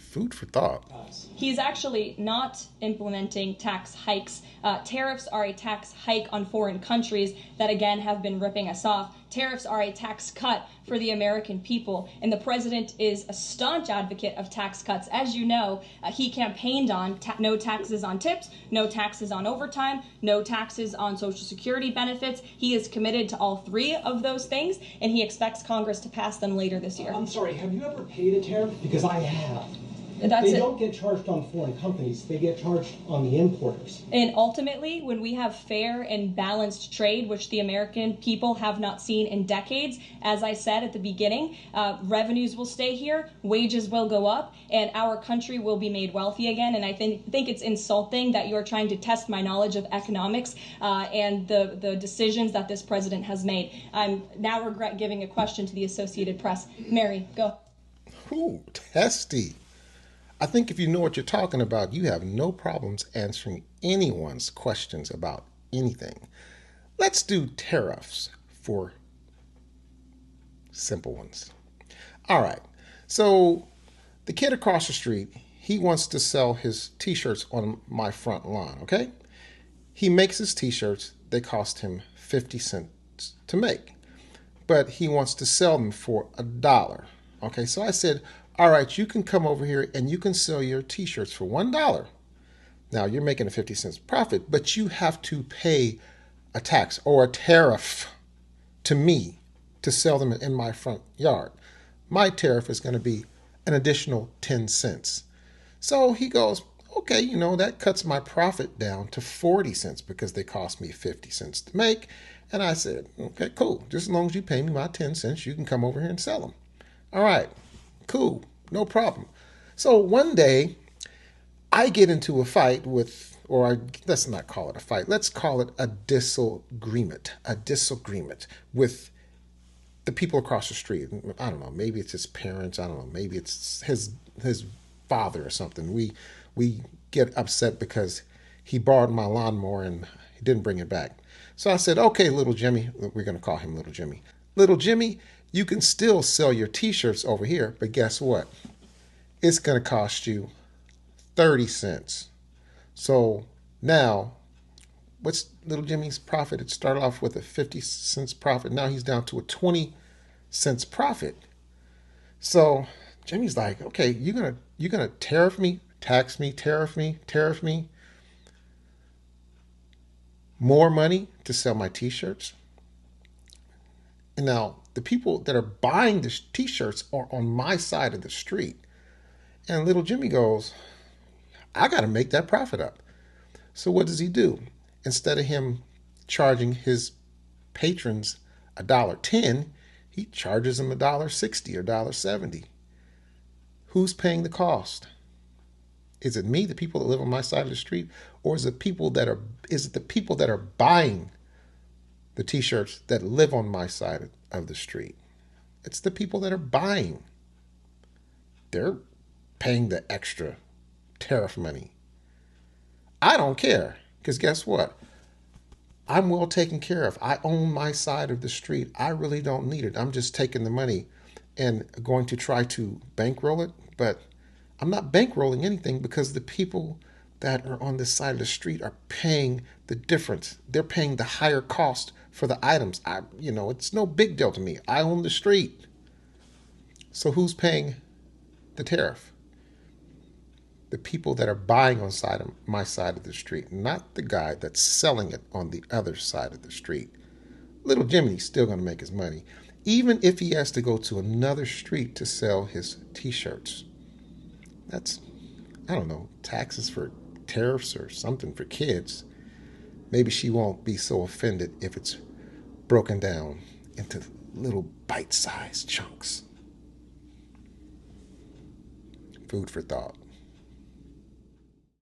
Food for thought. He's actually not implementing tax hikes. Tariffs are a tax hike on foreign countries that, again, have been ripping us off. Tariffs are a tax cut for the American people, and the president is a staunch advocate of tax cuts. As you know, he campaigned on no taxes on tips, no taxes on overtime, no taxes on Social Security benefits. He is committed to all three of those things, and he expects Congress to pass them later this year. I'm sorry, have you ever paid a tariff? Because I have. They don't get charged on foreign companies. They get charged on the importers. And ultimately, when we have fair and balanced trade, which the American people have not seen in decades, as I said at the beginning, revenues will stay here, wages will go up, and our country will be made wealthy again. And I think it's insulting that you're trying to test my knowledge of economics and the decisions that this president has made. I now regret giving a question to the Associated Press. Mary, go. Ooh, testy. I think if you know what you're talking about, you have no problems answering anyone's questions about anything. Let's do tariffs for simple ones. All right. So the kid across the street, he wants to sell his t-shirts on my front lawn, okay? He makes his t-shirts. They cost him 50 cents to make, but he wants to sell them for $1. Okay, so I said, all right, you can come over here and you can sell your t-shirts for $1. Now you're making a 50 cents profit, but you have to pay a tax or a tariff to me to sell them in my front yard. My tariff is going to be an additional 10 cents. So he goes, okay, that cuts my profit down to 40 cents because they cost me 50 cents to make. And I said, okay, cool. Just as long as you pay me my 10 cents, you can come over here and sell them. All right, cool, no problem. So one day I get into a fight let's not call it a fight. Let's call it a disagreement with the people across the street. I don't know, maybe it's his parents. I don't know, maybe it's his father or something. We get upset because he borrowed my lawnmower and he didn't bring it back. So I said, okay, little Jimmy, we're going to call him little Jimmy. Little Jimmy, you can still sell your t-shirts over here, but guess what? It's going to cost you 30 cents. So now, what's little Jimmy's profit? It started off with a 50 cents profit. Now he's down to a 20 cents profit. So Jimmy's like, okay, you're gonna tariff me, tax me, tariff me. More money to sell my t-shirts. And now the people that are buying the t-shirts are on my side of the street. And little Jimmy goes, I got to make that profit up. So what does he do? Instead of him charging his patrons $1.10, he charges them $1.60 or $1.70. Who's paying the cost? Is it me, the people that live on my side of the street, or is it the people that are buying the t-shirts that live on my side of the street? It's the people that are buying. They're paying the extra tariff money. I don't care, because guess what? I'm well taken care of. I own my side of the street. I really don't need it. I'm just taking the money and going to try to bankroll it, but I'm not bankrolling anything because the people that are on this side of the street are paying the difference. They're paying the higher cost for the items. It's no big deal to me. I own the street. So who's paying the tariff? The people that are buying on my side of the street, not the guy that's selling it on the other side of the street. Little Jimmy's still going to make his money, even if he has to go to another street to sell his t-shirts. That's, I don't know, taxes for tariffs or something for kids. Maybe she won't be so offended if it's broken down into little bite-sized chunks. Food for thought.